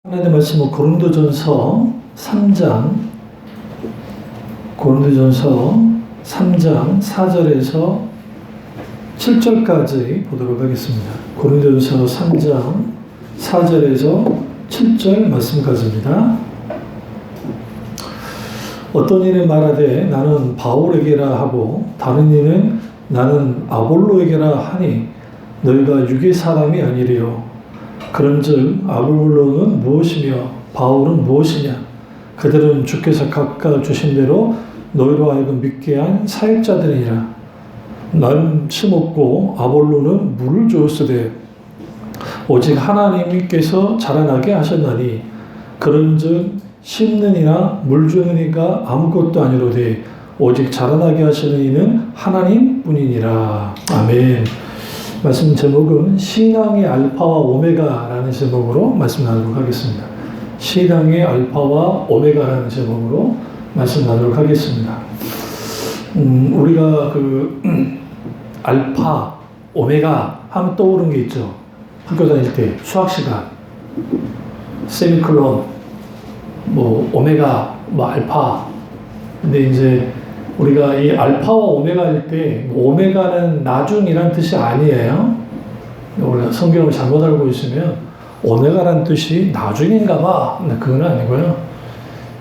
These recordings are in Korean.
하나님의 말씀은 고린도전서 3장 4절에서 7절까지 보도록 하겠습니다. 고린도전서 3장 4절에서 7절 말씀까지입니다. 어떤 이는 말하되 나는 바울에게라 하고 다른 이는 나는 아볼로에게라 하니 너희가 육의 사람이 아니리요. 그런즉 아볼로는 무엇이며 바울은 무엇이냐? 그들은 주께서 각각 주신 대로 너희로 하여금 믿게 한 사역자들이니라. 나는 심었고 아볼로는 물을 주었으되 오직 하나님께서 자라나게 하셨나니 그런즉 심는 이나 물 주는 이가 아무것도 아니로되 오직 자라나게 하시는 이는 하나님뿐이니라. 아멘. 말씀 제목은 신앙의 알파와 오메가라는 제목으로 말씀 나누도록 하겠습니다. 신앙의 알파와 오메가라는 제목으로 말씀 나누도록 하겠습니다. 우리가 알파, 오메가 하면 떠오르는 게 있죠. 학교 다닐 때 수학 시간, 세미콜론, 오메가, 알파. 근데 이제 우리가 이 알파와 오메가일 때 오메가는 나중이란 뜻이 아니에요. 우리가 성경을 잘못 알고 있으면 오메가란 뜻이 나중인가 봐. 그건 아니고요.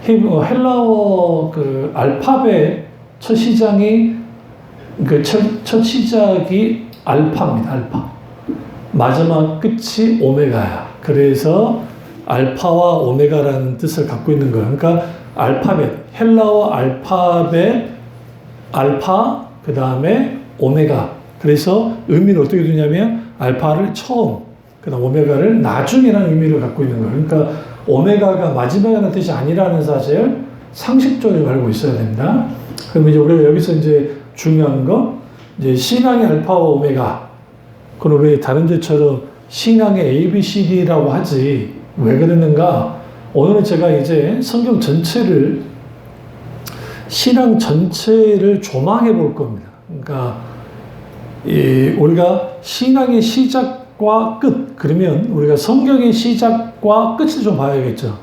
헬라어 알파벳 첫 시작이 알파입니다. 알파. 마지막 끝이 오메가야. 그래서 알파와 오메가라는 뜻을 갖고 있는 거예요. 그러니까 알파벳, 헬라어 알파벳, 알파, 그 다음에 오메가. 그래서 의미는 어떻게 되냐면 알파를 처음, 그 다음 오메가를 나중이라는 의미를 갖고 있는 거예요. 그러니까 오메가가 마지막이라는 뜻이 아니라는 사실 상식적으로 알고 있어야 됩니다. 그럼 이제 우리가 여기서 이제 중요한 거, 이제 신앙의 알파와 오메가. 그럼 왜 다른 데처럼 신앙의 ABCD라고 하지? 왜 그랬는가? 오늘은 제가 이제 성경 전체를, 신앙 전체를 조망해 볼 겁니다. 그러니까, 우리가 신앙의 시작과 끝, 그러면 우리가 성경의 시작과 끝을 좀 봐야겠죠.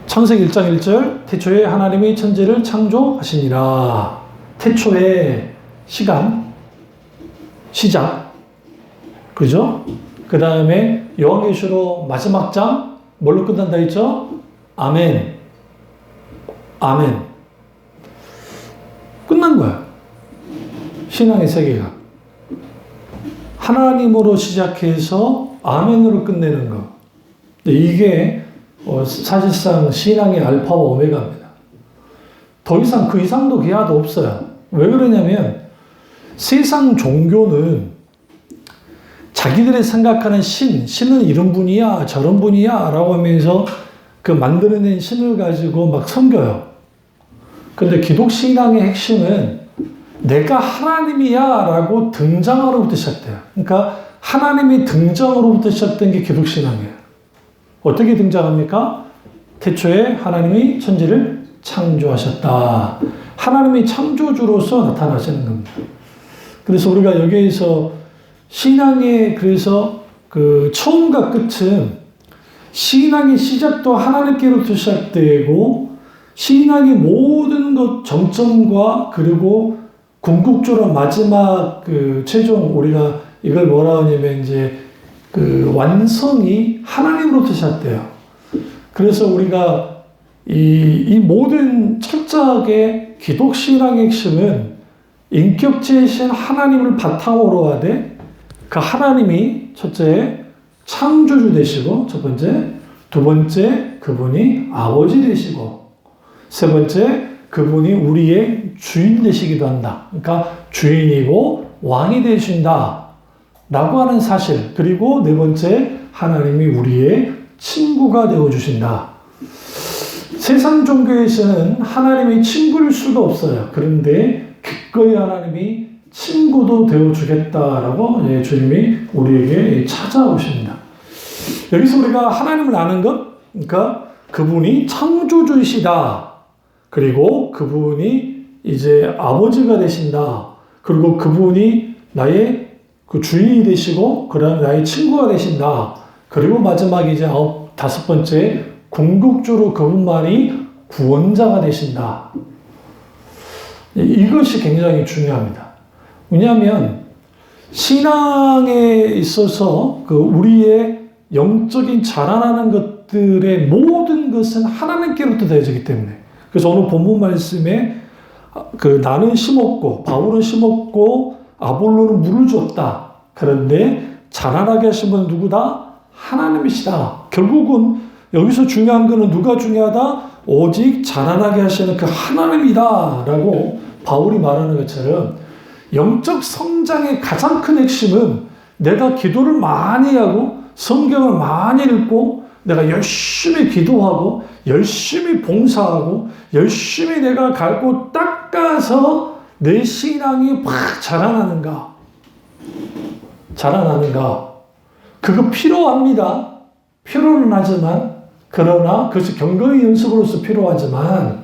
창세기 1장 1절, 태초에 하나님이 천지를 창조하시니라. 태초의 시간, 시작. 그죠? 그 다음에 요한계시록 마지막 장, 뭘로 끝난다 했죠? 아멘. 아멘. 끝난 거야. 신앙의 세계가. 하나님으로 시작해서 아멘으로 끝내는 거. 이게 사실상 신앙의 알파와 오메가입니다. 더 이상 그 이상도 기하도 없어요. 왜 그러냐면 세상 종교는 자기들이 생각하는 신은 이런 분이야, 저런 분이야 라고 하면서 만들어낸 신을 가지고 막 섬겨요. 근데 기독신앙의 핵심은 내가 하나님이야 라고 등장으로부터 시작돼요. 그러니까 하나님이 등장으로부터 시작된 게 기독신앙이에요. 어떻게 등장합니까? 태초에 하나님이 천지를 창조하셨다. 하나님이 창조주로서 나타나시는 겁니다. 그래서 우리가 여기에서 신앙의 그래서 처음과 끝은 신앙의 시작도 하나님께로부터 시작되고 신앙의 모든 것 정점과 그리고 궁극적으로 마지막 최종 우리가 이걸 뭐라 하냐면 이제 완성이 하나님으로부터 시작돼요. 그래서 우리가 이 모든 철저하게 기독신앙의 핵심은 인격체이신 하나님을 바탕으로 하되 그 하나님이 첫째 창조주 되시고 첫 번째, 두 번째 그분이 아버지 되시고 세 번째 그분이 우리의 주인 되시기도 한다. 그러니까 주인이고 왕이 되신다 라고 하는 사실. 그리고 네 번째 하나님이 우리의 친구가 되어주신다. 세상 종교에서는 하나님이 친구일 수가 없어요. 그런데 기꺼이 하나님이 친구도 되어주겠다라고 주님이 우리에게 찾아오십니다. 여기서 우리가 하나님을 아는 것, 그러니까 그분이 창조주이시다. 그리고 그분이 이제 아버지가 되신다. 그리고 그분이 나의 주인이 되시고, 그다음 나의 친구가 되신다. 그리고 마지막에 이제 다섯 번째, 궁극적으로 그분만이 구원자가 되신다. 이것이 굉장히 중요합니다. 왜냐하면 신앙에 있어서 그 우리의 영적인 자라나는 것들의 모든 것은 하나님께로부터 되어지기 때문에, 그래서 오늘 본문 말씀에 그 나는 심었고 바울은 심었고 아볼로는 물을 줬다. 그런데 자라나게 하신 분은 누구다? 하나님이시다. 결국은 여기서 중요한 것은 누가 중요하다? 오직 자라나게 하시는 그 하나님이다 라고 바울이 말하는 것처럼, 영적 성장의 가장 큰 핵심은 내가 기도를 많이 하고 성경을 많이 읽고 내가 열심히 기도하고 열심히 봉사하고 열심히 내가 갈고 닦아서 내 신앙이 막 자라나는가? 그거 필요합니다. 필요는 하지만, 그러나 그것이 경건의 연습으로서 필요하지만,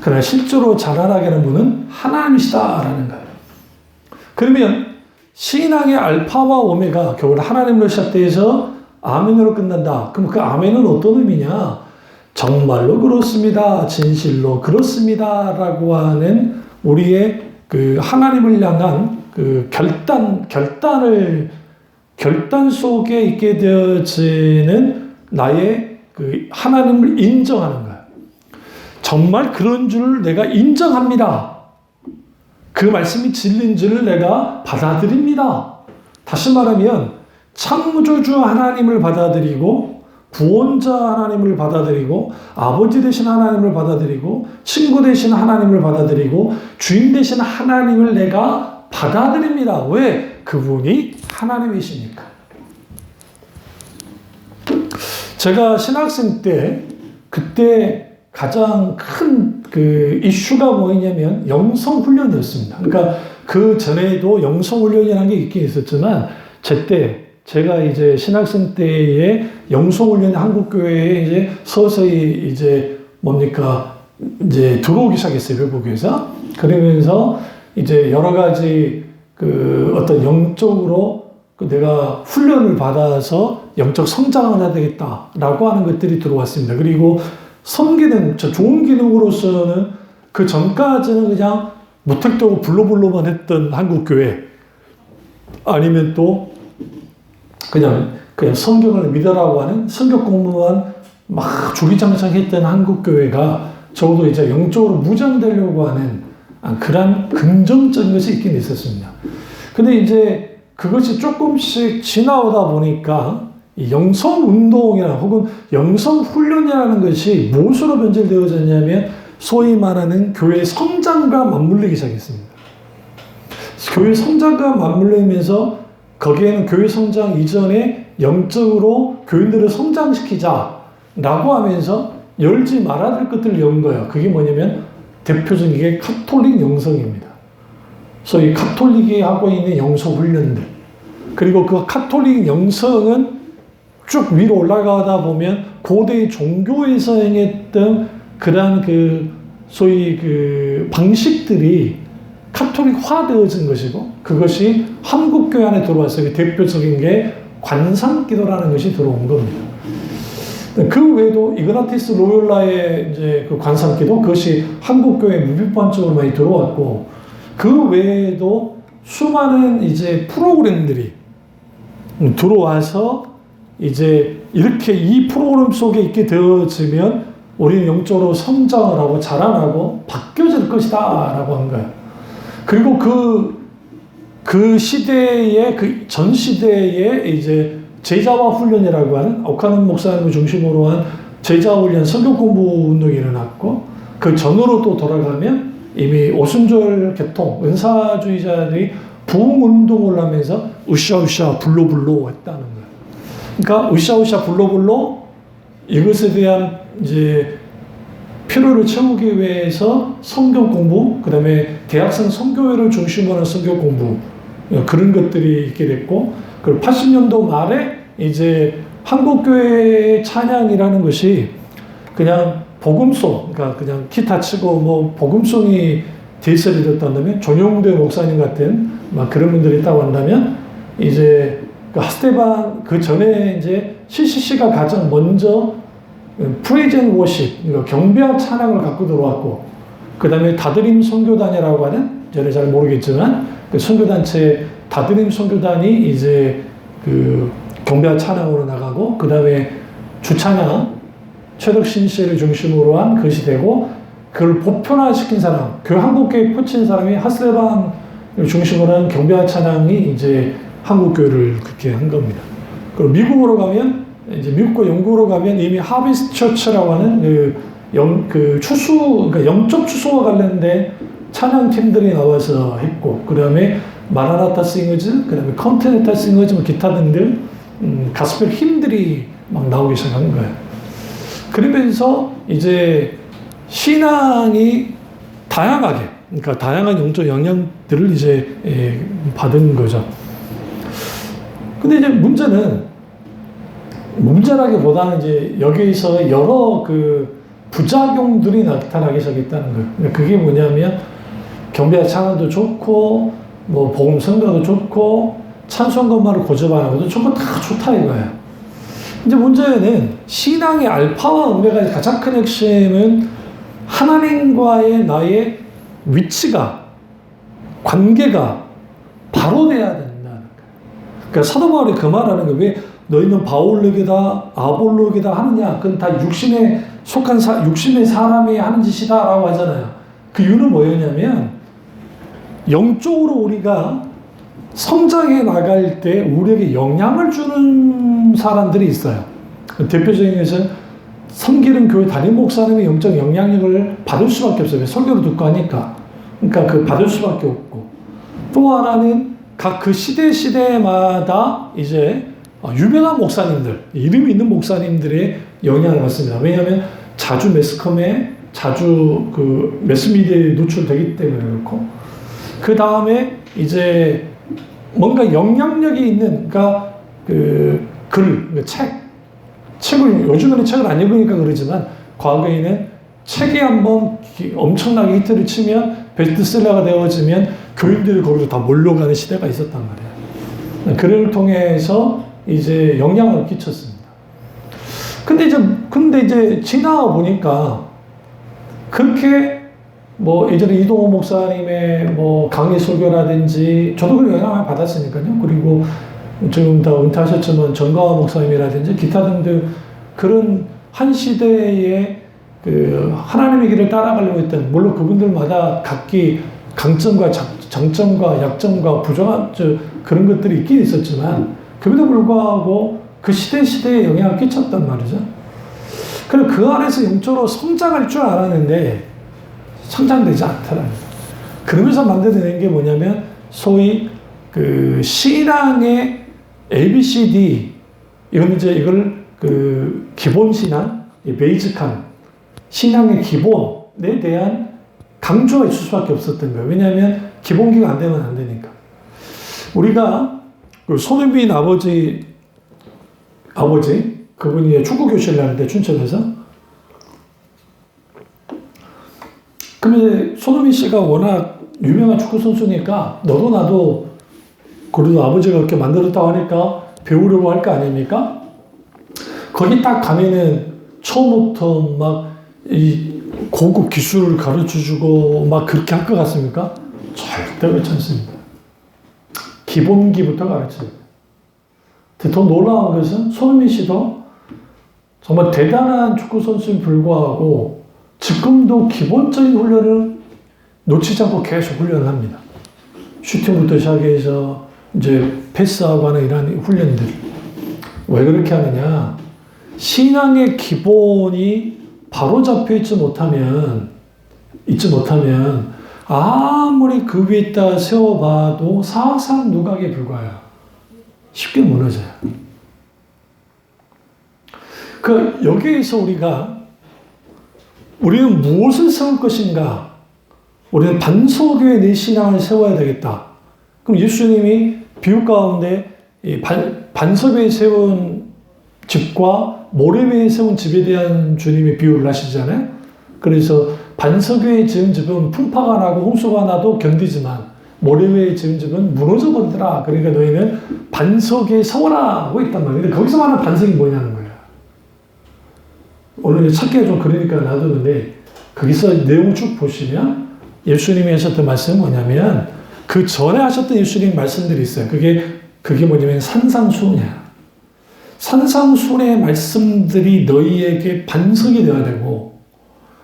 그러나 실제로 자라나게 하는 분은 하나님이시다라는 거예요. 그러면 신앙의 알파와 오메가, 결국 하나님으로 시작돼서 아멘으로 끝난다. 그럼 그 아멘은 어떤 의미냐? 정말로 그렇습니다. 진실로 그렇습니다. 라고 하는 우리의 그 하나님을 향한 그 결단 속에 있게 되어지는 나의 그 하나님을 인정하는 거예요. 정말 그런 줄 내가 인정합니다. 그 말씀이 진리인 줄 내가 받아들입니다. 다시 말하면 창조주 하나님을 받아들이고 구원자 하나님을 받아들이고 아버지 되신 하나님을 받아들이고 친구 되신 하나님을 받아들이고 주인 되신 하나님을 내가 받아들입니다. 왜? 그분이 하나님이시니까. 제가 신학생 때 그때 가장 큰 그 이슈가 뭐였냐면 영성훈련이었습니다. 그러니까 그 전에도 영성훈련이라는 게 있긴 있었지만 제가 이제 신학생 때에 영성훈련이 한국교회에 이제 서서히 이제 이제 들어오기 시작했어요, 외국에서. 그러면서 이제 여러 가지 그 어떤 영적으로 내가 훈련을 받아서 영적 성장을 해야 되겠다라고 하는 것들이 들어왔습니다. 그리고 섬기는 좋은 기능으로서는 그 전까지는 그냥 무턱대고 불로불로만 했던 한국교회, 아니면 또 그냥 성경을 믿으라고 하는 성경 공부만 막 주기장창했던 한국교회가 적어도 이제 영적으로 무장되려고 하는 그런 긍정적인 것이 있긴 있었습니다. 근데 이제 그것이 조금씩 지나오다 보니까 이 영성운동이나 혹은 영성훈련이라는 것이 무엇으로 변질되어졌냐면 소위 말하는 교회의 성장과 맞물리기 시작했습니다. 교회 성장과 맞물리면서 거기에는 교회 성장 이전에 영적으로 교인들을 성장시키자라고 하면서 열지 말아야 될 것들을 연 거예요. 그게 뭐냐면 대표적인 게 카톨릭 영성입니다. 소위 카톨릭이 하고 있는 영성훈련들. 그리고 그 카톨릭 영성은 쭉 위로 올라가다 보면 고대 종교에서 행했던 그러한 그 소위 그 방식들이 카톨릭화 되어진 것이고, 그것이 한국교회 안에 들어왔어요. 대표적인 게 관상기도라는 것이 들어온 겁니다. 그 외에도 이그나티스 로욜라의 이제 그 관상기도, 그것이 한국교회 무비판적으로 많이 들어왔고, 그 외에도 수많은 이제 프로그램들이 들어와서 이제 이렇게 이 프로그램 속에 있게 되어지면 우리는 영적으로 성장을 하고 자라나고 바뀌어질 것이다 라고 한 거예요. 그리고 그 시대에, 그 전 시대에 이제 제자화 훈련이라고 하는 오카는 목사님을 중심으로 한 제자 훈련 성경 공부 운동이 일어났고, 그 전으로 또 돌아가면 이미 오순절 개통, 은사주의자들이 부흥 운동을 하면서 으쌰으쌰 불로불로 했다는 거예요. 그러니까 으쌰으쌰 불로불로 이것에 대한 이제 필요를 채우기 위해서 성경 공부, 그 다음에 대학생 선교회를 중심으로 한 성경 공부, 그런 것들이 있게 됐고, 그리고 80년도 말에 이제 한국교회 찬양이라는 것이 그냥 복음송, 그러니까 그냥 기타 치고 뭐 복음송이 대세를 졌다면, 전용대 목사님 같은 막 그런 분들이 있다고 한다면, 이제 그 하스테반 그 전에 이제 CCC가 가장 먼저 프레이젠 워십, 그러니까 경배와 찬양을 갖고 들어왔고, 그 다음에 다드림 선교단이라고 하는, 저는 잘 모르겠지만, 그 선교단체 다드림 선교단이 이제 그 경배와 찬양으로 나가고, 그 다음에 주찬양, 최덕신 씨를 중심으로 한 것이 되고, 그걸 보편화시킨 사람, 그 한국교회에 꽂힌 사람이 하슬레방을 중심으로 한 경배와 찬양이 이제 한국교회를 그렇게 한 겁니다. 그리고 미국으로 가면, 이제 미국과 영국으로 가면 이미 하비스트 처치라고 하는 그 추수, 그러니까 영적 추수와 관련된 찬양팀들이 나와서 했고, 그 다음에 마라나타 싱어즈, 그 다음에 컨티넨탈 싱어즈, 뭐 기타 등등, 가스펠 힘들이 막 나오기 시작한 거예요. 그러면서 이제 신앙이 다양하게, 그러니까 다양한 영적 영향들을 이제 받은 거죠. 근데 이제 문제라기보다는 이제 여기에서 여러 그 부작용들이 나타나기 시작했다는 거예요. 그러니까 그게 뭐냐면 경배와 찬양도 좋고, 뭐 복음 선교도 좋고, 찬송 것만을 고집 안 하고도 좋고 다 좋다 이거예요. 이제 문제는 신앙의 알파와 오메가의 가장 큰 핵심은 하나님과의 나의 위치가, 관계가 바로 돼야 된다는 거예요. 그러니까 사도 바울이 그 말하는 거예요. 왜 너희는 바울록이다, 아볼록이다 하느냐? 그건 다 육신에 속한 육신의 사람이 하는 짓이다라고 하잖아요. 그 이유는 뭐였냐면 영적으로 우리가 성장해 나갈 때 우리에게 영향을 주는 사람들이 있어요. 대표적인 것은 섬기는 교회 담임 목사님의 영적 영향력을 받을 수밖에 없어요. 설교를 듣고 하니까. 그러니까 그 받을 수밖에 없고. 또 하나는 각 그 시대마다 이제 유명한 목사님들, 이름이 있는 목사님들의 영향을 받습니다. 왜냐하면 자주 매스컴에, 자주 그 매스미디어에 노출되기 때문에 그렇고, 그 다음에 이제 뭔가 영향력이 있는, 그러니까 그 글, 책을, 요즘에는 책을 안 읽으니까 그러지만, 과거에는 책이 한번 엄청나게 히트를 치면, 베스트셀러가 되어지면, 교인들이 거기로 다 몰려가는 시대가 있었단 말이에요. 그를 통해서 이제 영향을 끼쳤습니다. 근데 이제 지나와 보니까, 그렇게 뭐 예전에 이동호 목사님의 뭐 강의 설교라든지, 저도 그 영향을 받았으니까요. 그리고 지금 다 은퇴하셨지만 정가화 목사님이라든지 기타 등등 그런 한 시대의 그 하나님의 길을 따라가려고 했던, 물론 그분들마다 각기 강점과 장점과 약점과 부정한 그런 것들이 있긴 있었지만, 그럼에도 불구하고 그 시대에 영향을 끼쳤단 말이죠. 그리고 그 안에서 영적으로 성장할 줄 알았는데 성장되지 않더라고요. 그러면서 만들어낸 게 뭐냐면 소위 그 신앙의 ABCD, 이걸 그 기본 신앙, 베이직한 신앙의 기본에 대한 강조가 있을 수밖에 없었던 거예요. 왜냐하면 기본기가 안 되면 안 되니까. 우리가 그 손흥민 아버지 그분이 축구 교실을 하는데 춘천에서, 그러면 손흥민 씨가 워낙 유명한 축구 선수니까 너도 나도 그래도 아버지가 그렇게 만들었다고 하니까 배우려고 할 거 아닙니까? 거기 딱 가면은 처음부터 막 이 고급 기술을 가르쳐주고 막 그렇게 할 것 같습니까? 절대 그렇지 않습니다. 기본기부터 가르칩니다. 더 놀라운 것은 손흥민 씨도 정말 대단한 축구 선수에 불구하고 지금도 기본적인 훈련을 놓치지 않고 계속 훈련을 합니다. 슈팅부터 시작해서 이제 패스하고 하는 이런 훈련들. 왜 그렇게 하느냐? 신앙의 기본이 바로 잡혀 있지 못하면 아무리 그 위에다 세워봐도 사상 누각에 불과해요. 쉽게 무너져요. 여기에서 우리는 무엇을 세울 것인가? 우리는 반석에 내 신앙을 세워야 되겠다. 그럼 예수님이 비유 가운데 반석 위에 세운 집과 모래 위에 세운 집에 대한 주님이 비유를 하시잖아요. 그래서 반석 위에 지은 집은 풍파가 나고 홍수가 나도 견디지만 모래 위에 지은 집은 무너져 버리더라. 그러니까 너희는 반석에 서워라 하고 있단 말이에요. 근데 거기서 말하는 반석이 뭐냐는 거예요. 오늘 찾기가 좀 그러니까 놔두는데 거기서 내용 쭉 보시면 예수님이 하셨던 말씀은 뭐냐면 그 전에 하셨던 예수님 말씀들이 있어요. 그게 뭐냐면 산상수훈이야. 산상수훈의 말씀들이 너희에게 반석이 되어야 되고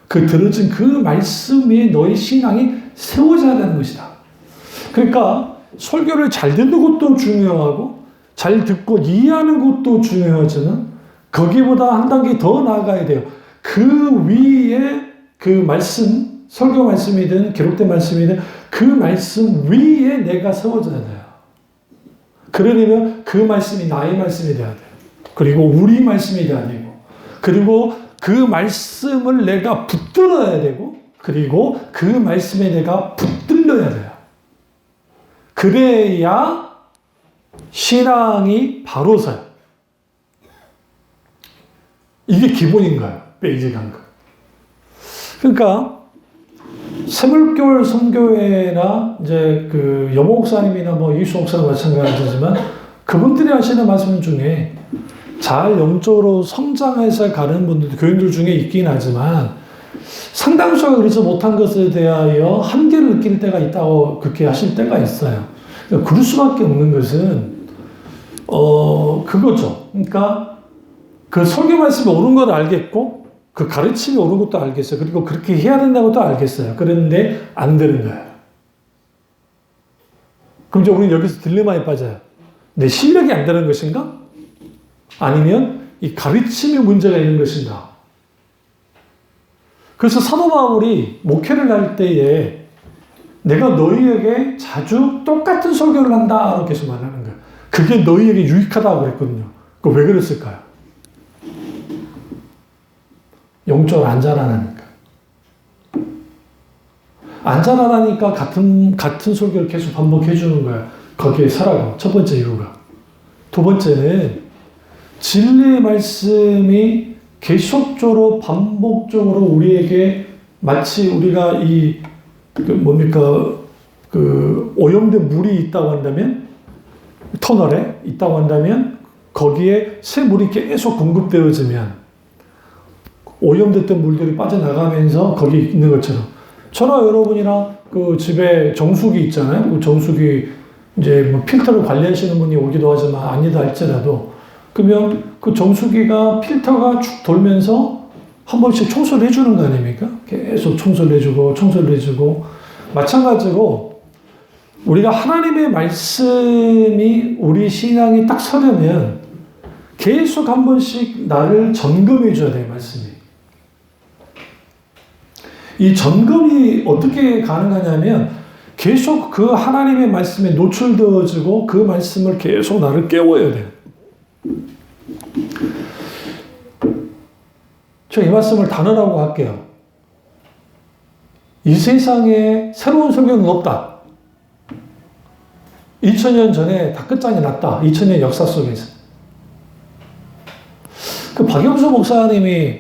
그 들어진 그 말씀 위에 너희 신앙이 세워져야 되는 것이다. 그러니까 설교를 잘 듣는 것도 중요하고 잘 듣고 이해하는 것도 중요하지만 거기보다 한 단계 더 나아가야 돼요. 그 위에 그 말씀, 설교 말씀이든 기록된 말씀이든 그 말씀 위에 내가 세워져야 돼요. 그러려면 그 말씀이 나의 말씀이 돼야 돼요. 그리고 우리 말씀이 돼야 되고 그리고 그 말씀을 내가 붙들어야 되고 그리고 그 말씀에 내가 붙들려야 돼요. 그래야 신앙이 바로 서요. 이게 기본인 거예요. 베이직한 거. 그러니까 새물교회 선교회나 이제 그 여모 목사님이나 뭐 이수 목사는 마찬가지지만 그분들이 하시는 말씀 중에 잘 영적으로 성장해서 가는 분들도 교인들 중에 있긴 하지만 상당수가 그러지 못한 것에 대하여 한계를 느낄 때가 있다고 그렇게 하실 때가 있어요. 그러니까 그럴 수밖에 없는 것은 그거죠. 그러니까 그 설교 말씀이 옳은 걸 알겠고 그 가르침이 옳은 것도 알겠어요. 그리고 그렇게 해야 된다는 것도 알겠어요. 그런데 안 되는 거예요. 그럼 이제 우리는 여기서 딜레마에 빠져요. 내 실력이 안 되는 것인가? 아니면 이 가르침에 문제가 있는 것인가? 그래서 사도 바울이 목회를 할 때에 내가 너희에게 자주 똑같은 설교를 한다 이렇게 해서 말하는 거예요. 그게 너희에게 유익하다고 그랬거든요. 그 왜 그랬을까요? 영적으로 안 자라나니까. 안 자라나니까 같은 설교를 계속 반복해 주는 거예요. 거기에 서라고. 첫 번째 이유가. 두 번째는 진리의 말씀이 계속적으로 반복적으로 우리에게 마치 우리가 오염된 물이 있다고 한다면 터널에 있다고 한다면 거기에 새 물이 계속 공급되어지면 오염됐던 물들이 빠져나가면서 거기 있는 것처럼 저나 여러분이랑 그 집에 정수기 있잖아요. 그 정수기 이제 뭐 필터를 관리하시는 분이 오기도 하지만 아니다 할지라도 그러면 그 정수기가 필터가 쭉 돌면서 한 번씩 청소를 해주는 거 아닙니까? 계속 청소를 해주고 마찬가지로 우리가 하나님의 말씀이 우리 신앙이 딱 서려면 계속 한 번씩 나를 점검해 줘야 돼요. 말씀이. 이 점검이 어떻게 가능하냐면 계속 그 하나님의 말씀에 노출되어지고 그 말씀을 계속 나를 깨워야 돼요. 저 이 말씀을 단언하고 할게요. 이 세상에 새로운 성경은 없다. 2000년 전에 다 끝장이 났다. 2000년 역사 속에서. 그 박영수 목사님이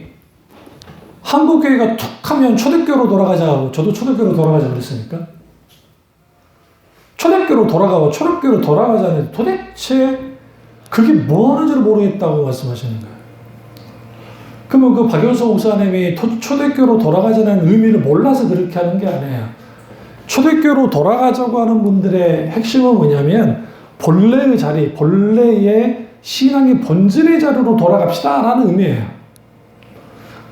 한국교회가 툭 하면 초대교로 돌아가자고, 저도 초대교로 돌아가자 그랬으니까. 초대교로 돌아가자는데 도대체 그게 뭐 하는지를 모르겠다고 말씀하시는 거예요. 그러면 그 박영수 목사님이 초대교로 돌아가자는 의미를 몰라서 그렇게 하는 게 아니에요. 초대교로 돌아가자고 하는 분들의 핵심은 뭐냐면 본래의 자리, 본래의 신앙의 본질의 자리로 돌아갑시다 라는 의미예요.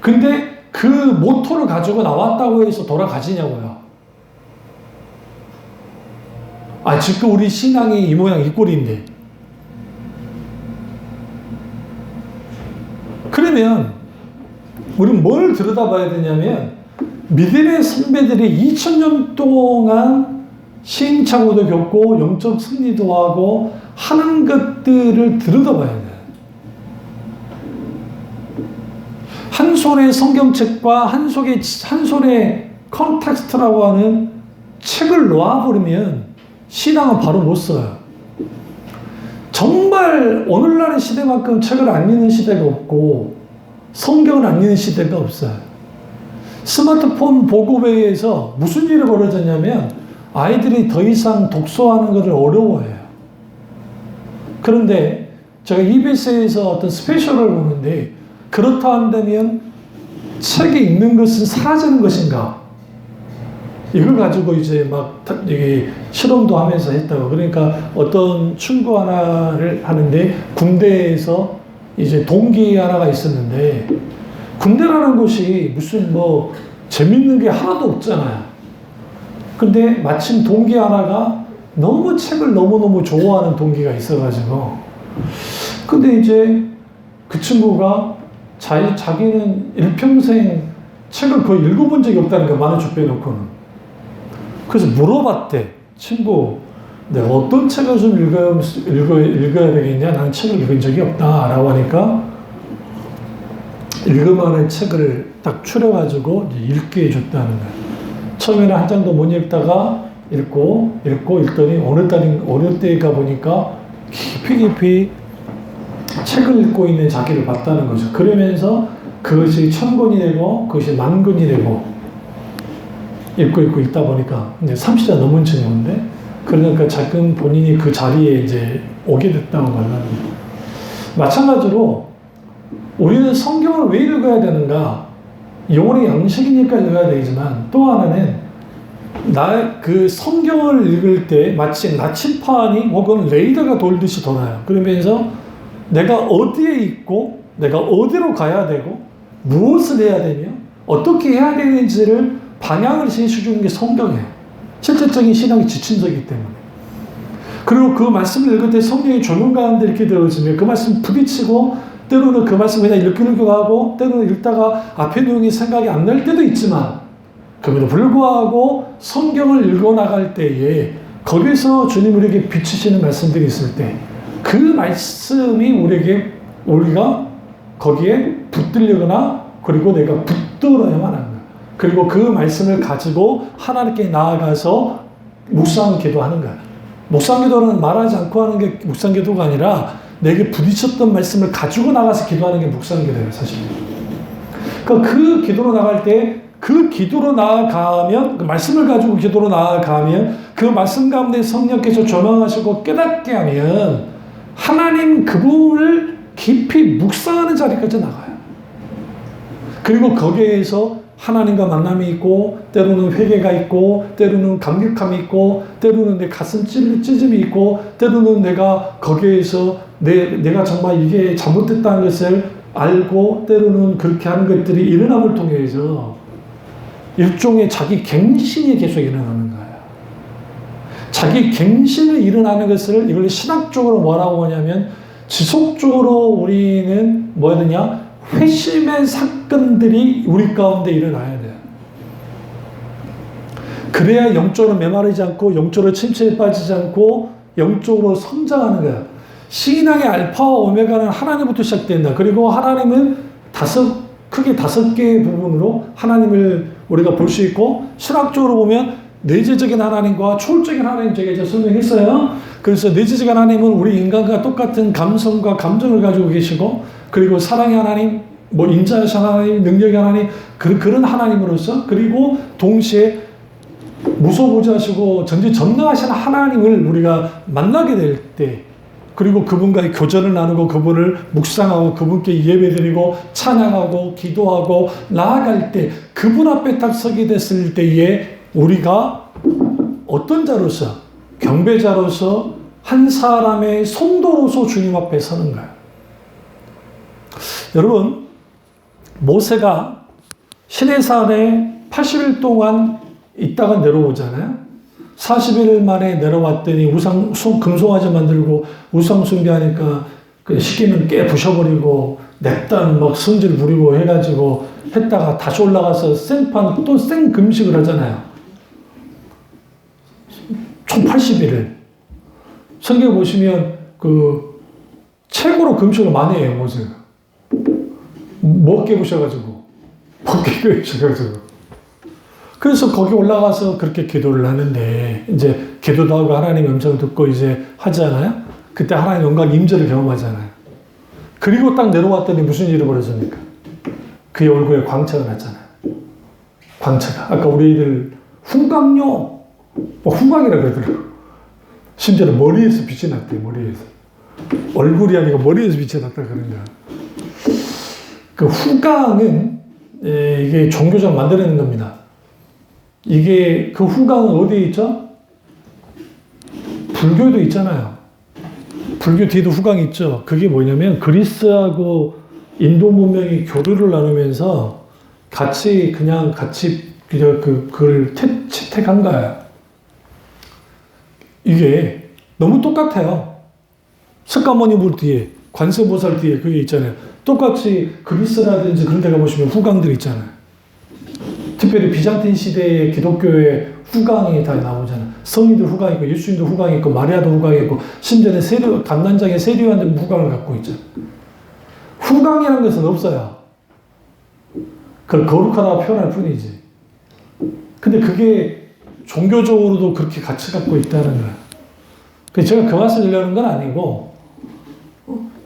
근데 그 모토를 가지고 나왔다고 해서 돌아가지냐고요. 지금 우리 신앙이 이 모양 이 꼴인데. 그러면 우리는 뭘 들여다봐야 되냐면 믿음의 선배들이 2000년 동안 시행착오도 겪고 영적 승리도 하고 하는 것들을 들여다봐야 돼요. 한 손에 성경책과 한 손에 컨텍스트라고 하는 책을 놓아버리면 신앙은 바로 못 써요. 정말 오늘날의 시대만큼 책을 안 읽는 시대가 없고 성경을 안 읽는 시대가 없어요. 스마트폰 보급에 의해서 무슨 일이 벌어졌냐면 아이들이 더 이상 독서하는 것을 어려워해요. 그런데 제가 EBS에서 어떤 스페셜을 보는데 그렇다 한다면 책에 있는 것은 사라지는 것인가? 이걸 가지고 이제 막 실험도 하면서 했다고. 그러니까 어떤 친구 하나를 하는데 군대에서 이제 동기 하나가 있었는데 군대라는 곳이 무슨 뭐 재밌는 게 하나도 없잖아요. 근데 마침 동기 하나가 너무 책을 너무너무 좋아하는 동기가 있어가지고 근데 이제 그 친구가 자기는 일평생 책을 거의 읽어본 적이 없다는 거야. 많은 쭉 빼놓고는. 그래서 물어봤대. 친구, 내가 어떤 책을 좀 읽어야 되겠냐? 나는 책을 읽은 적이 없다. 라고 하니까 읽을만한 책을 딱 추려가지고 읽게 해줬다는 거야. 처음에는 한 장도 못 읽다가 읽더니 어느 때가 보니까 깊이 책을 읽고 있는 자기를 봤다는 거죠. 그러면서 그것이 1000권이 되고 그것이 10,000권이 되고 읽고 읽다 보니까 이제 30대 넘은 층이 오는데 그러니까 자꾸 본인이 그 자리에 이제 오게 됐다고 말하는 거예요. 마찬가지로 우리는 성경을 왜 읽어야 되는가? 영혼의 양식이니까 읽어야 되지만 또 하나는 그 성경을 읽을 때 마치 나침판이 혹은 레이더가 돌듯이 돌아요. 그러면서 내가 어디에 있고 내가 어디로 가야 되고 무엇을 해야 되며 어떻게 해야 되는지를 방향을 제시해주는 게 성경이에요. 실제적인 신앙이 지친 적이기 때문에. 그리고 그 말씀을 읽을 때 성령의 조명 가운데 이렇게 되어지면 그 말씀 부딪히고 때로는 그 말씀 그냥 읽기도 하고 때로는 읽다가 앞에 내용이 생각이 안 날 때도 있지만 그럼에도 불구하고 성경을 읽어나갈 때에 거기서 주님 우리에게 비추시는 말씀들이 있을 때 그 말씀이 우리가 거기에 붙들려거나 그리고 내가 붙들어야만 하는 거예요. 그리고 그 말씀을 가지고 하나님께 나아가서 묵상 기도하는 거예요. 묵상 기도는 말하지 않고 하는 게 묵상 기도가 아니라 내게 부딪혔던 말씀을 가지고 나가서 기도하는 게 묵상 기도예요, 사실. 그러니까 그 기도로 나갈 때 그 기도로 나아가면 그 말씀을 가지고 기도로 나아가면 그 말씀 가운데 성령께서 조명하시고 깨닫게 하면 하나님 그분을 깊이 묵상하는 자리까지 나가요. 그리고 거기에서 하나님과 만남이 있고 때로는 회개가 있고 때로는 감격함이 있고 때로는 내 가슴 찢음이 있고 때로는 내가 거기에서 내가 정말 이게 잘못됐다는 것을 알고 때로는 그렇게 하는 것들이 일어남을 통해서 일종의 자기 갱신이 계속 일어나는 거예요. 자기 갱신이 일어나는 것을 이걸 신학적으로 뭐라고 하냐면 지속적으로 우리는 뭐야 되냐? 회심의 사건들이 우리 가운데 일어나야 돼요. 그래야 영적으로 메마르지 않고 영적으로 침체에 빠지지 않고 영적으로 성장하는 거예요. 신앙의 알파와 오메가는 하나님부터 시작된다. 그리고 하나님은 크게 5개의 부분으로 하나님을 우리가 볼 수 있고 신학적으로 보면 내재적인 하나님과 초월적인 하나님 제가 이제 설명했어요. 그래서 내재적인 하나님은 우리 인간과 똑같은 감성과 감정을 가지고 계시고 그리고 사랑의 하나님, 뭐 인자하신 하나님, 능력의 하나님 그런 하나님으로서 그리고 동시에 무소부지하시고 전지전능하신 하나님을 우리가 만나게 될 때 그리고 그분과의 교제를 나누고 그분을 묵상하고 그분께 예배드리고 찬양하고 기도하고 나아갈 때 그분 앞에 딱 서게 됐을 때에 우리가 어떤 자로서 경배자로서 한 사람의 성도로서 주님 앞에 서는 거예요. 여러분 모세가 시내산에 80일 동안 있다가 내려오잖아요. 40일 만에 내려왔더니 금송아지 만들고 우상 숭배하니까 시키면 깨 부셔버리고 냅단 막 성질 부리고 해가지고 했다가 다시 올라가서 생판 또 생금식을 하잖아요. 총 80일을. 성경 보시면 최고로 금식을 많이 해요, 모세가. 먹게 부셔가지고. 그래서 거기 올라가서 그렇게 기도를 하는데, 이제 기도도 하고 하나님의 음성을 듣고 이제 하잖아요? 그때 하나님의 영광 임재를 경험하잖아요. 그리고 딱 내려왔더니 무슨 일이 벌어집니까? 그의 얼굴에 광채가 났잖아요. 광채가. 아까 우리 애들 훈강요, 뭐 후광이라 그러더라고. 심지어는 머리에서 빛이 났대, 머리에서. 얼굴이 아니고 머리에서 빛이 났다 그런 거야. 그 후광은 이게 종교적 만들어낸 겁니다. 이게 그 후광은 어디에 있죠? 불교도 있잖아요. 불교 뒤에도 후광이 있죠. 그게 뭐냐면 그리스하고 인도 문명이 교류를 나누면서 같이 그걸 채택한 거야. 이게 너무 똑같아요. 석가모니 뒤에, 관세보살 뒤에 그게 있잖아요. 똑같이 그리스라든지 그런 데 가보시면 후광들 있잖아요. 특별히 비잔틴 시대의 기독교의 후광이 다 나오잖아요. 성인들 후광이 있고, 예수님도 후광이 있고, 마리아도 후광이 있고, 심지어는 감난장의 세리요한도 후광을 갖고 있잖아요. 후광이라는 것은 없어요. 그걸 거룩하다고 표현할 뿐이지. 근데 그게 종교적으로도 그렇게 같이 갖고 있다는 거예요. 그래서 제가 그 맛을 내려는 건 아니고,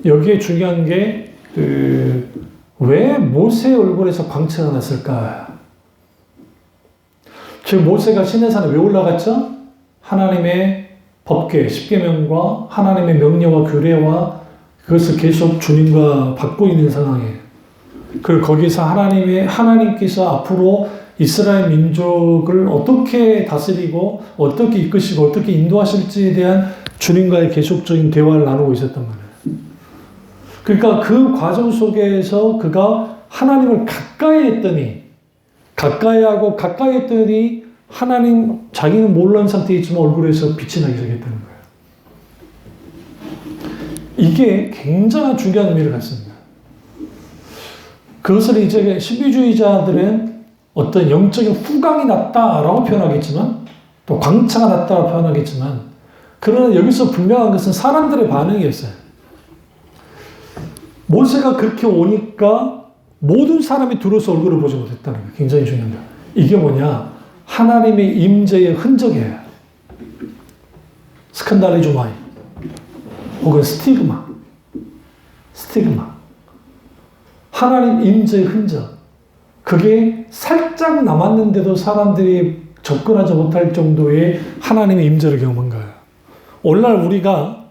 여기에 중요한 게, 왜 모세의 얼굴에서 광채가 났을까? 즉, 모세가 시내산에 왜 올라갔죠? 하나님의 법궤, 십계명과 하나님의 명령과 규례와 그것을 계속 주님과 받고 있는 상황이에요. 그리고 거기서 하나님께서 앞으로 이스라엘 민족을 어떻게 다스리고, 어떻게 이끄시고, 어떻게 인도하실지에 대한 주님과의 계속적인 대화를 나누고 있었단 말이에요. 그러니까 그 과정 속에서 그가 하나님을 가까이 했더니 하나님, 자기는 몰랐는 상태에 있지만 얼굴에서 빛이 나기 시작했다는 거예요. 이게 굉장한 중요한 의미를 갖습니다. 그것을 이제 신비주의자들은 어떤 영적인 후광이 났다라고 표현하겠지만, 또 광차가 났다고 표현하겠지만, 그러나 여기서 분명한 것은 사람들의 반응이었어요. 모세가 그렇게 오니까 모든 사람이 들어서 얼굴을 보지 못했다는 거예요. 굉장히 중요합니다. 이게 뭐냐? 하나님의 임재의 흔적이에요. 스칸달리조마이 혹은 스티그마. 하나님 임재의 흔적. 그게 살짝 남았는데도 사람들이 접근하지 못할 정도의 하나님의 임재를 경험한 거예요. 오늘날 우리가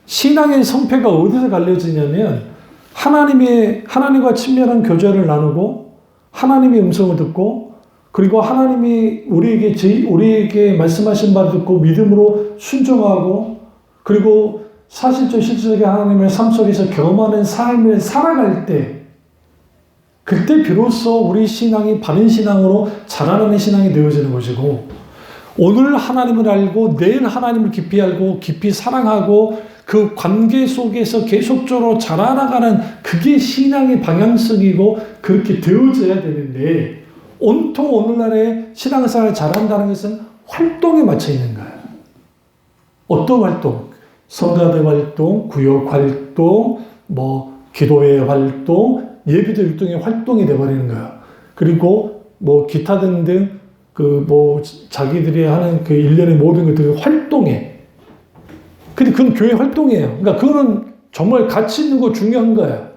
신앙의 성패가 어디서 갈려지냐면 하나님과 친밀한 교제를 나누고 하나님의 음성을 듣고 그리고 하나님이 우리에게 말씀하신 바를 듣고 믿음으로 순종하고 그리고 사실적 실질적인 하나님의 삶 속에서 경험하는 삶을 살아갈 때 그때 비로소 우리 신앙이 바른 신앙으로 자라나는 신앙이 되어지는 것이고 오늘 하나님을 알고 내일 하나님을 깊이 알고 깊이 사랑하고 그 관계 속에서 계속적으로 자라나가는 그게 신앙의 방향성이고 그렇게 되어져야 되는데 온통 오늘날의 신앙생활을 잘한다는 것은 활동에 맞춰 있는 거예요. 어떤 활동? 성가대 활동, 구역 활동, 기도회 활동, 예비도 율동의 활동이 되어버리는 거예요. 그리고 기타 등등 자기들이 하는 그 일련의 모든 것들이 활동에. 근데 그건 교회 활동이에요. 그러니까 그거는 정말 가치 있는 거 중요한 거예요.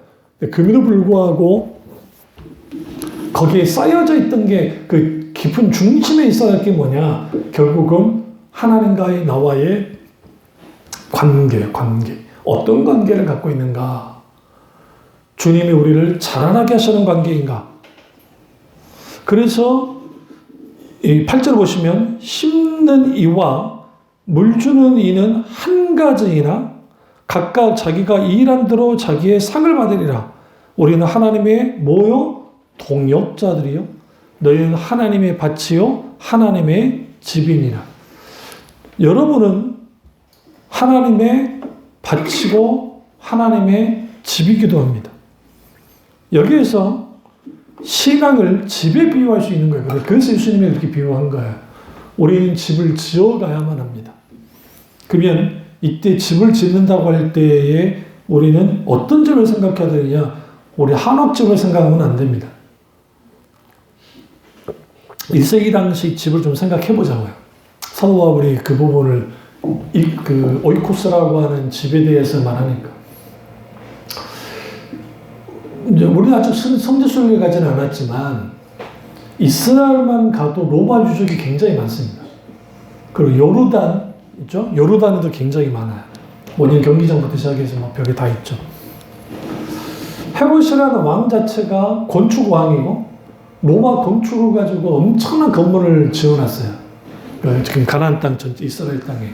그럼에도 불구하고 거기에 쌓여져 있던 게 그 깊은 중심에 있어야 할 게 뭐냐? 결국은 하나님과의 나와의 관계. 어떤 관계를 갖고 있는가? 주님이 우리를 자라나게 하시는 관계인가? 그래서 이 8절 보시면 심는 이와 물 주는 이는 한 가지이나 각각 자기가 일한 대로 자기의 상을 받으리라. 우리는 하나님의 동역자들이요. 너희는 하나님의 밭이요 하나님의 집이니라. 여러분은 하나님의 밭이고 하나님의 집이기도 합니다. 여기에서 신앙을 집에 비유할 수 있는 거예요. 그래서 예수님이 그렇게 비유한 거예요. 우리는 집을 지어가야만 합니다. 그러면 이때 집을 짓는다고 할 때에 우리는 어떤 집을 생각해야 되느냐? 우리 한옥집을 생각하면 안 됩니다. 1세기 당시 집을 좀 생각해 보자고요. 사도 바울이 그 부분을 오이코스라고 하는 집에 대해서 말하니까. 이제 우리는 아직 성지순례를 가지는 않았지만 이스라엘만 가도 로마 유적이 굉장히 많습니다. 그리고 요르단 있죠? 요르단에도 굉장히 많아요. 원인 경기장부터 시작해서 뭐 벽에 다 있죠. 헤롯이라는 왕 자체가 건축 왕이고 로마 건축을 가지고 엄청난 건물을 지어놨어요. 지금 가나안 땅 전체 이스라엘 땅에.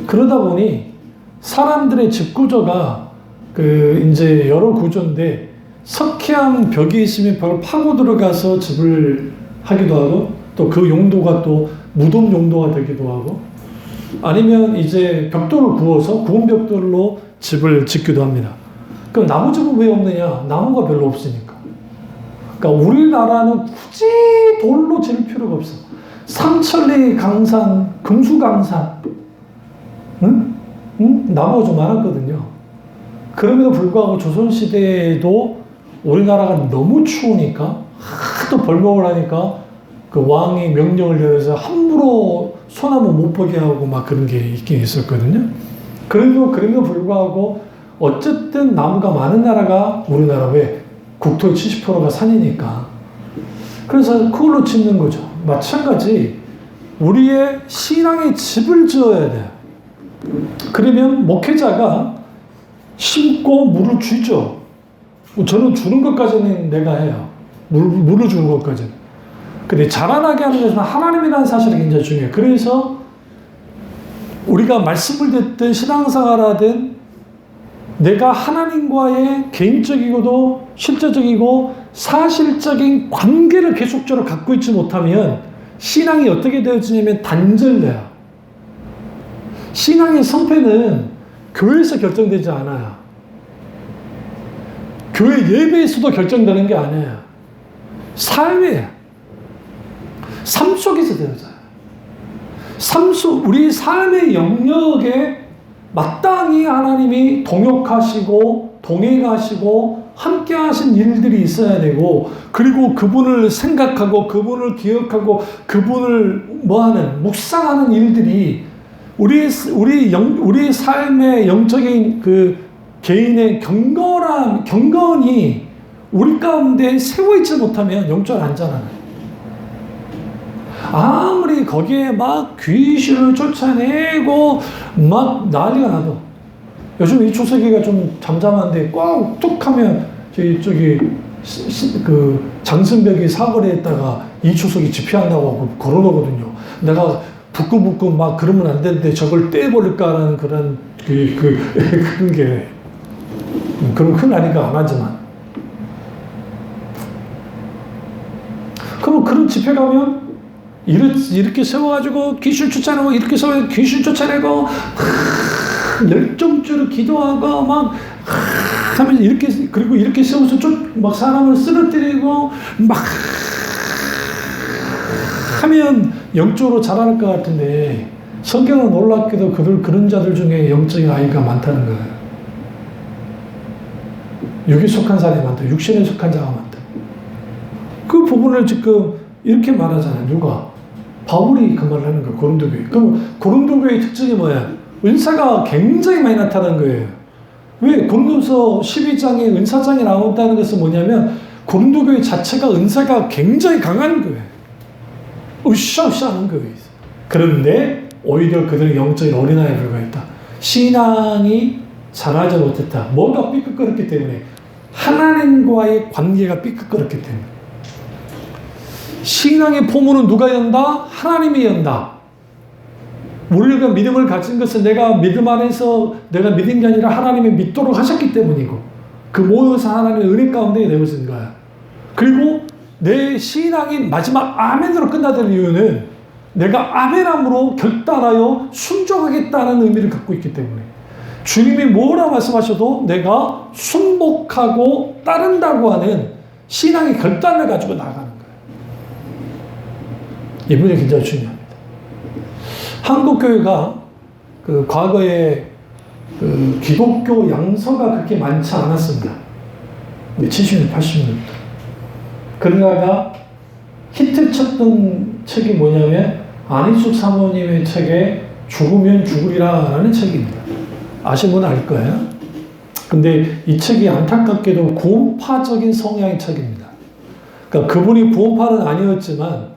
그러다 보니 사람들의 집 구조가 이제 여러 구조인데 석회암 벽이 있으면 벽을 파고 들어가서 집을 하기도 하고 또 그 용도가 또 무덤 용도가 되기도 하고 아니면 이제 벽돌을 구워서 구운 벽돌로 집을 짓기도 합니다. 그럼 나무집은 왜 없느냐? 나무가 별로 없으니까. 그러니까 우리나라는 굳이 돌로 지을 필요가 없어. 삼천리 강산, 금수강산, 응? 나무가 좀 많았거든요. 그럼에도 불구하고 조선시대에도 우리나라가 너무 추우니까 하도 벌목을 하니까 그 왕이 명령을 내려서 함부로 소나무 못 보게 하고 막 그런 게 있긴 있었거든요. 그럼에도 불구하고 어쨌든 나무가 많은 나라가 우리나라. 왜? 국토의 70%가 산이니까. 그래서 그걸로 짓는 거죠. 마찬가지 우리의 신앙의 집을 지어야 돼요. 그러면 목회자가 심고 물을 주죠. 저는 주는 것까지는 내가 해요. 물을 주는 것까지는. 근데 자라나게 하는 것은 하나님이라는 사실이 굉장히 중요해요. 그래서 우리가 말씀을 듣든 신앙생활하든 내가 하나님과의 개인적이고도 실제적이고 사실적인 관계를 계속적으로 갖고 있지 못하면 신앙이 어떻게 되어지냐면 단절돼요. 신앙의 성패는 교회에서 결정되지 않아요. 교회 예배에서도 결정되는 게 아니에요. 삶이에요. 삶 속에서 되어져요. 우리 삶의 영역에 마땅히 하나님이 동역하시고 동행하시고 함께 하신 일들이 있어야 되고 그리고 그분을 생각하고 그분을 기억하고 그분을 묵상하는 일들이 우리 삶의 영적인 그 개인의 경건이 우리 가운데 세워있지 못하면 영적으로 안 자라나요. 아무리 거기에 막 귀신을 쫓아내고 막 난리가 나도 요즘 이 초세기가 좀 잠잠한데 꽉 툭 하면 그 장승벽이 사거리에다가 이초석이 집회한다고 걸어놓거든요. 내가 부끄부끄 막 그러면 안 되는데 저걸 떼버릴까라는 그런 그런 게 그럼 큰일 나니까 안 하지만 그럼 그런 집회 가면 이렇게 세워가지고 귀신 쫓아내고 이렇게 세워 귀신 쫓아내고 열정적으로 기도하고 막 하면 그리고 이렇게 세워서 막 사람을 쓰러뜨리고 막 하면 영적으로 자랄 것 같은데 성경은 놀랍게도 그런 자들 중에 영적인 아이가 많다는 거예요. 육에 속한 사람이 많다. 육신에 속한 자가 많다. 그 부분을 지금 이렇게 말하잖아요. 누가? 바울이 그 말을 하는 거예요. 고린도교회. 그럼 고린도교회의 특징이 뭐야? 은사가 굉장히 많이 나타나는 거예요. 왜? 고린도서 12장에 은사장이 나온다는 것은 뭐냐면 고린도교회 자체가 은사가 굉장히 강한 거예요. 으쌰으쌰 하는 거예요. 그런데 오히려 그들은 영적인 어린아이에 불과했다. 신앙이 자라지 못했다. 뭔가 삐끗거렸기 때문에 하나님과의 관계가 삐끗거렸기 때문에 신앙의 포문은 누가 연다? 하나님이 연다. 우리가 믿음을 가진 것은 내가 믿음 안에서 내가 믿은 게 아니라 하나님이 믿도록 하셨기 때문이고 그 모든 것은 하나님의 은혜 가운데 내어진 거야. 그리고 내 신앙이 마지막 아멘으로 끝나는 이유는 내가 아멘함으로 결단하여 순종하겠다는 의미를 갖고 있기 때문에 주님이 뭐라 말씀하셔도 내가 순복하고 따른다고 하는 신앙의 결단을 가지고 나가는 거예요. 이 부분이 굉장히 중요합니다. 한국교회가 그 과거에 그 기독교 양서가 그렇게 많지 않았습니다. 70년, 80년대. 그러다가 히트쳤던 책이 뭐냐면 안희숙 사모님의 책에 죽으면 죽으리라 라는 책입니다. 아시는 분은 알 거예요. 근데 이 책이 안타깝게도 구원파적인 성향의 책입니다. 그러니까 그분이 구원파는 아니었지만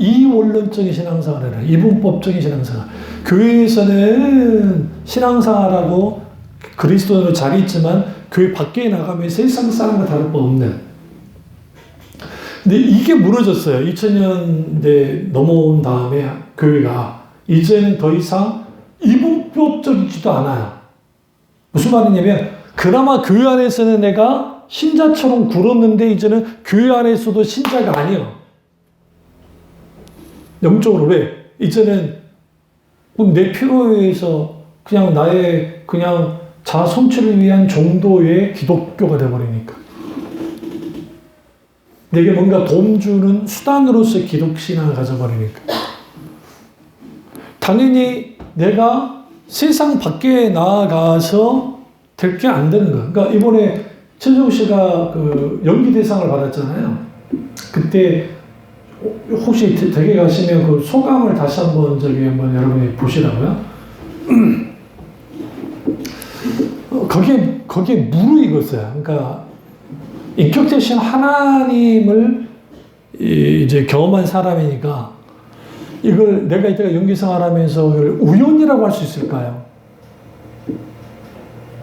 이원론적인 신앙생활을 해라. 이분법적인 신앙생활. 교회에서는 신앙생활하고 그리스도인으로 자리 있지만 교회 밖에 나가면 세상 사람과 다를 바 없는. 근데 이게 무너졌어요. 2000년대 넘어온 다음에 교회가 이제는 더 이상 이분법적이지도 않아요. 무슨 말이냐면 그나마 교회 안에서는 내가 신자처럼 굴었는데 이제는 교회 안에서도 신자가 아니에요. 영적으로 왜? 이제는 내 필요에 의해서 그냥 나의 그냥 자아 성취를 위한 정도의 기독교가 되어버리니까. 내게 뭔가 도움 주는 수단으로서의 기독신앙을 가져버리니까. 당연히 내가 세상 밖에 나아가서 될 게 안 되는 거야. 그러니까 이번에 최종 씨가 그 연기 대상을 받았잖아요. 그때 혹시 댁에 가시면 그 소감을 다시 한번 한번 여러분이 보시라고요. 거기에 무르익었어요. 그러니까 인격 대신 하나님을 이제 경험한 사람이니까 이걸 내가 이때가 연기 생활하면서 우연이라고 할 수 있을까요?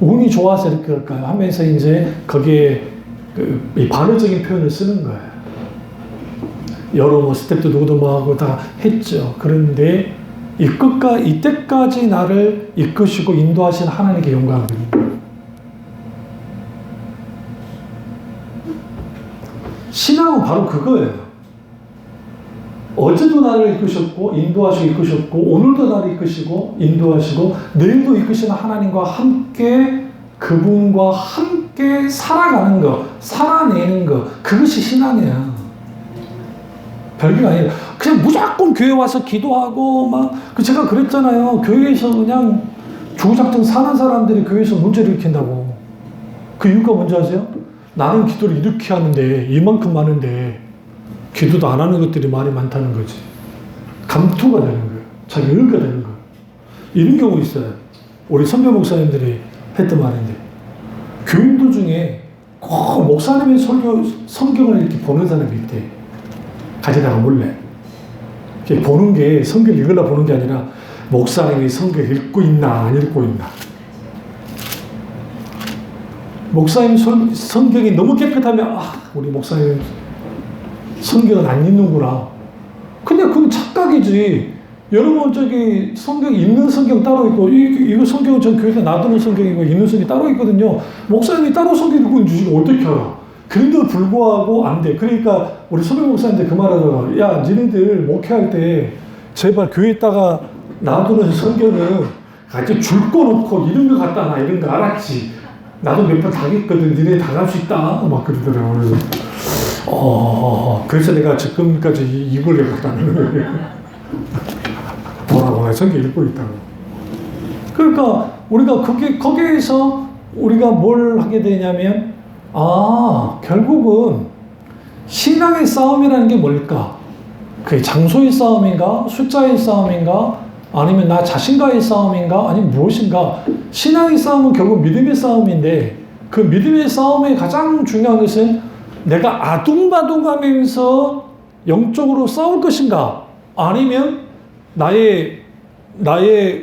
운이 좋아서 이렇게 할까요? 하면서 이제 거기에 이 반어적인 표현을 쓰는 거예요. 여러 뭐 스텝도 누구도 뭐 하고 다 했죠. 그런데 이때까지 나를 이끄시고 인도하신 하나님께 영광입니다. 신앙은 바로 그거예요. 어제도 나를 이끄셨고 인도하시고 이끄셨고 오늘도 나를 이끄시고 인도하시고 내일도 이끄시는 하나님과 함께 그분과 함께 살아가는 거, 살아내는 거, 그것이 신앙이야. 별게 아니라 그냥 무조건 교회 와서 기도하고 막 제가 그랬잖아요. 교회에서 그냥 주구장창 사는 사람들이 교회에서 문제를 일으킨다고. 그 이유가 뭔지 아세요? 나는 기도를 이렇게 하는데 이만큼 많은데 기도도 안 하는 것들이 말이 많다는 거지. 감투가 되는 거예요. 자기 의가 되는 거예요. 이런 경우 있어요. 우리 선배 목사님들이 했던 말인데 교인들 중에 꼭 목사님의 성경을 이렇게 보는 사람이 있대. 가지다가 몰래. 보는 게 성경을 읽으려고 보는 게 아니라 목사님이 성경을 읽고 있나 안 읽고 있나. 목사님 성경이 너무 깨끗하면 우리 목사님 성경은 안 읽는구나. 근데 그건 착각이지. 여러분 성경 읽는 성경 따로 있고 이거 성경은 전 교회에서 놔두는 성경이고 읽는 성경이 따로 있거든요. 목사님이 따로 성경 읽고 있는 주식을 어떻게 알아? 그런데도 불구하고 안 돼. 그러니까 우리 선배 목사님들 그 말하다가 야 니네들 목회할 때 제발 교회에다가 놔두는 성경은 같이 줄 거 놓고 이런 거 갖다 놔. 이런 거 알았지. 나도 몇 번 당했거든. 니네 당할 수 있다. 막 그러더라고요. 그래서 내가 지금까지 이걸 갖다는 거예요. 보라고 나 성경 읽고 있다고. 그러니까 우리가 거기에서 우리가 뭘 하게 되냐면 결국은 신앙의 싸움이라는 게 뭘까? 그게 장소의 싸움인가? 숫자의 싸움인가? 아니면 나 자신과의 싸움인가? 아니면 무엇인가? 신앙의 싸움은 결국 믿음의 싸움인데 그 믿음의 싸움의 가장 중요한 것은 내가 아둥바둥하면서 영적으로 싸울 것인가? 아니면 나의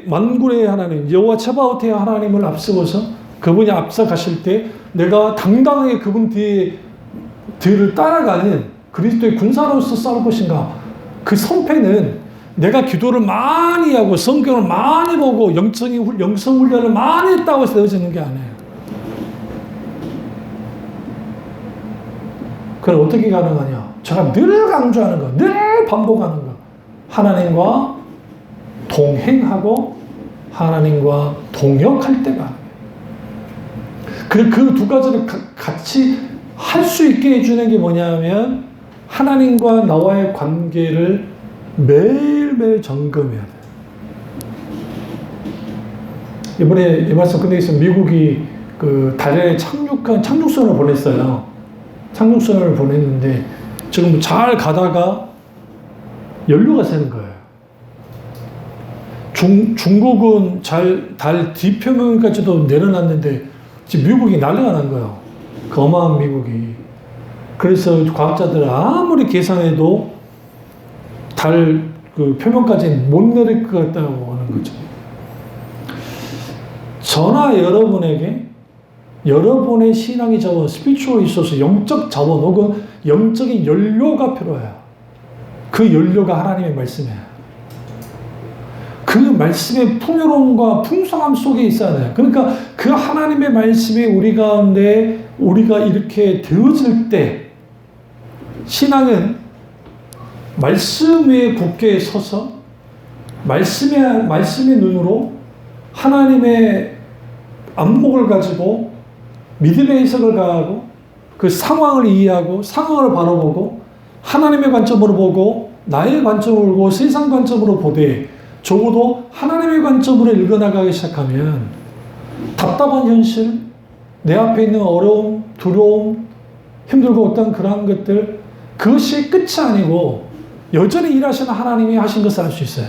만군의 하나님 여호와 츠바오트의 하나님을 앞세워서 그분이 앞서가실 때 내가 당당하게 그분 뒤를 따라가는 그리스도의 군사로서 싸울 것인가? 그 선패는 내가 기도를 많이 하고 성경을 많이 보고 영성 훈련을 많이 했다고 해서 되어지는 게 아니에요. 그럼 어떻게 가능하냐? 제가 늘 강조하는 거, 늘 반복하는 거. 하나님과 동행하고 하나님과 동역할 때가 그 두 가지를 같이 할 수 있게 해주는 게 뭐냐면 하나님과 나와의 관계를 매일매일 점검해야 돼. 이번에 이 말씀 끝내서 미국이 그 달에 착륙선을 보냈어요. 착륙선을 보냈는데 지금 잘 가다가 연료가 새는 거예요. 중국은 달 뒷표면까지도 내려놨는데 지금 미국이 난리가 난 거예요. 그 어마어마한 미국이. 그래서 과학자들은 아무리 계산해도 그 표면까지 못 내릴 것 같다고 하는 거죠. 저나 여러분에게 여러분의 신앙의 자원, 스피리추얼에 있어서 영적 자원 혹은 영적인 연료가 필요해요. 그 연료가 하나님의 말씀이에요. 그 말씀의 풍요로움과 풍성함 속에 있어야 돼요. 그러니까 그 하나님의 말씀이 우리 가운데 우리가 이렇게 되어질 때 신앙은 말씀 위에 굳게 서서 말씀의 눈으로 하나님의 안목을 가지고 믿음의 해석을 가하고 그 상황을 이해하고 상황을 바라보고 하나님의 관점으로 보고 나의 관점으로 보고 세상 관점으로 보되 적어도 하나님의 관점으로 읽어나가기 시작하면 답답한 현실, 내 앞에 있는 어려움, 두려움, 힘들고 어떤 그러한 것들 그것이 끝이 아니고 여전히 일하시는 하나님이 하신 것을 알 수 있어요.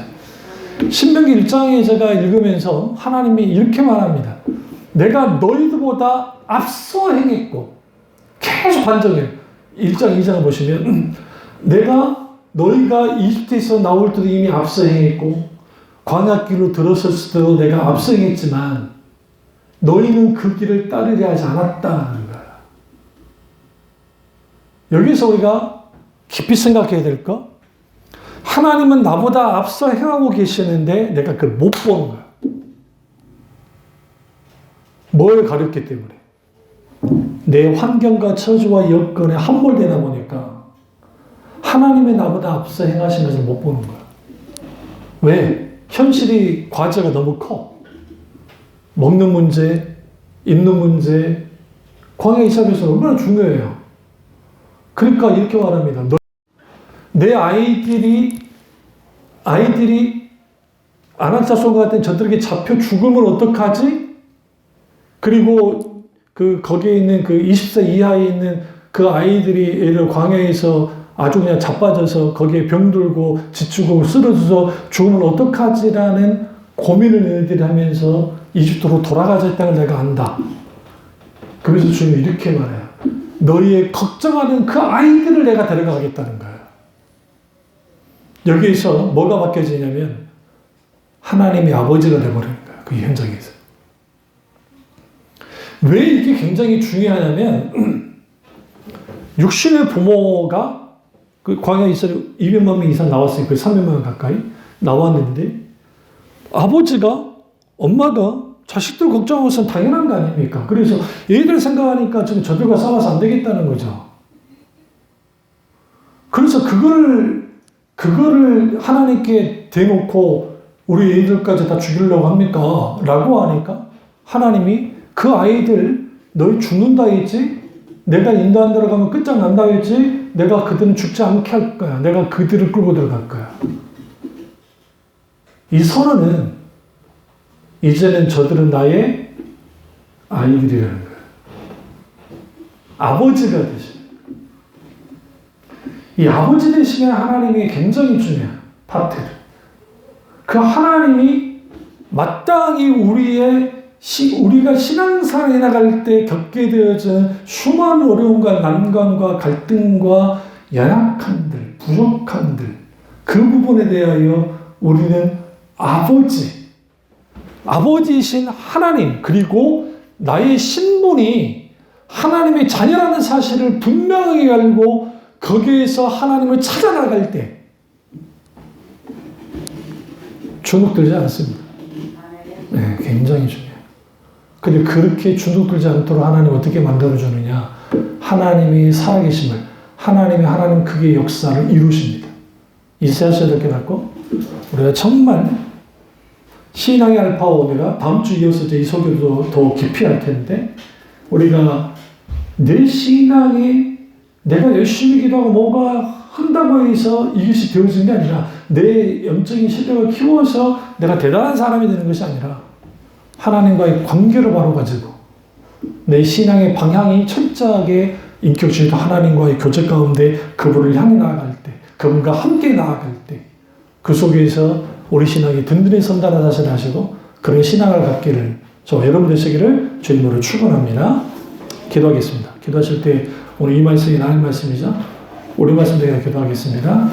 신명기 1장에 제가 읽으면서 하나님이 이렇게 말합니다. 내가 너희들보다 앞서 행했고 계속 반정해요. 1장 2장을 보시면 내가 너희가 이집트에서 나올 때도 이미 앞서 행했고 광야길로 들어섰을 때도 내가 앞서 행했지만 너희는 그 길을 따르려 하지 않았다는 거야. 여기서 우리가 깊이 생각해야 될 거, 하나님은 나보다 앞서 행하고 계시는데 내가 그걸 못 보는 거야. 뭘 가렸기 때문에? 내 환경과 처지와 여건에 함몰되다 보니까 하나님이 나보다 앞서 행하신 것을 못 보는 거야. 왜? 현실이 과제가 너무 커. 먹는 문제, 입는 문제, 광야 이삭에서 얼마나 중요해요. 그러니까 이렇게 말합니다. 내 아이들이 아낙자손과 같은 저들에게 잡혀 죽으면 어떡하지? 그리고 거기에 있는 그 20세 이하에 있는 그 아이들이 예를 광야에서 아주 그냥 자빠져서 거기에 병들고 지치고 쓰러져서 죽으면 어떡하지라는 고민을 너희들이 하면서 이집트로 돌아가자 했다는 걸 내가 안다. 그래서 주님이 이렇게 말해요. 너희의 걱정하는 그 아이들을 내가 데려가겠다는 거예요. 여기에서 뭐가 바뀌어지냐면 하나님이 아버지가 되어버리는 거예요. 그 현장에서. 왜 이게 굉장히 중요하냐면 육신의 부모가 그 광야에 이스라엘 200만 명 이상 나왔어요. 거의 300만 명 가까이 나왔는데 아버지가 엄마가 자식들 걱정하는 것은 당연한 거 아닙니까? 그래서 얘들 생각하니까 지금 저들과 싸워서 안 되겠다는 거죠. 그래서 그거를 하나님께 대놓고 우리 애들까지 다 죽이려고 합니까? 라고 하니까 하나님이 그 아이들 너희 죽는다 했지? 내가 인도한 데로 가면 끝장난다 했지? 내가 그들은 죽지 않게 할 거야. 내가 그들을 끌고 들어갈 거야. 이 선언은 이제는 저들은 나의 아이들이라는 거예요. 아버지가 되시는 이 아버지 되시면 하나님이 굉장히 중요한 파트를. 그 하나님이 마땅히 우리가 신앙생활에 나갈 때 겪게 되어진 수많은 어려움과 난관과 갈등과 연약함들, 부족함들, 그 부분에 대하여 우리는 아버지이신 하나님, 그리고 나의 신분이 하나님의 자녀라는 사실을 분명하게 알고 거기에서 하나님을 찾아나갈 때 주눅들지 않습니다. 네, 굉장히 중요해요. 근데 그렇게 주눅들지 않도록 하나님 어떻게 만들어주느냐? 하나님이 살아계심을, 하나님 크기의 역사를 이루십니다. 이사야서를 깨닫고 우리가 정말 신앙의 알파와 오메가, 다음 주 이어서 이 소개도 더 깊이 할 텐데, 우리가 내 신앙이 내가 열심히 기도하고 뭐가 한다고 해서 이것이 되어지는 게 아니라 내 영적인 실력을 키워서 내가 대단한 사람이 되는 것이 아니라 하나님과의 관계를 바로 가지고 내 신앙의 방향이 철저하게 인격주의도 하나님과의 교제 가운데 그분을 향해 나아갈 때, 그분과 함께 나아갈 때, 그 속에서 우리 신앙이 든든히 선다는 사실을 하시고 그런 신앙을 갖기를 저 여러분 되시기를 주님으로 축원합니다. 기도하겠습니다. 기도하실 때 오늘 이 말씀이 나의 말씀이죠. 우리 말씀 드리며 기도하겠습니다.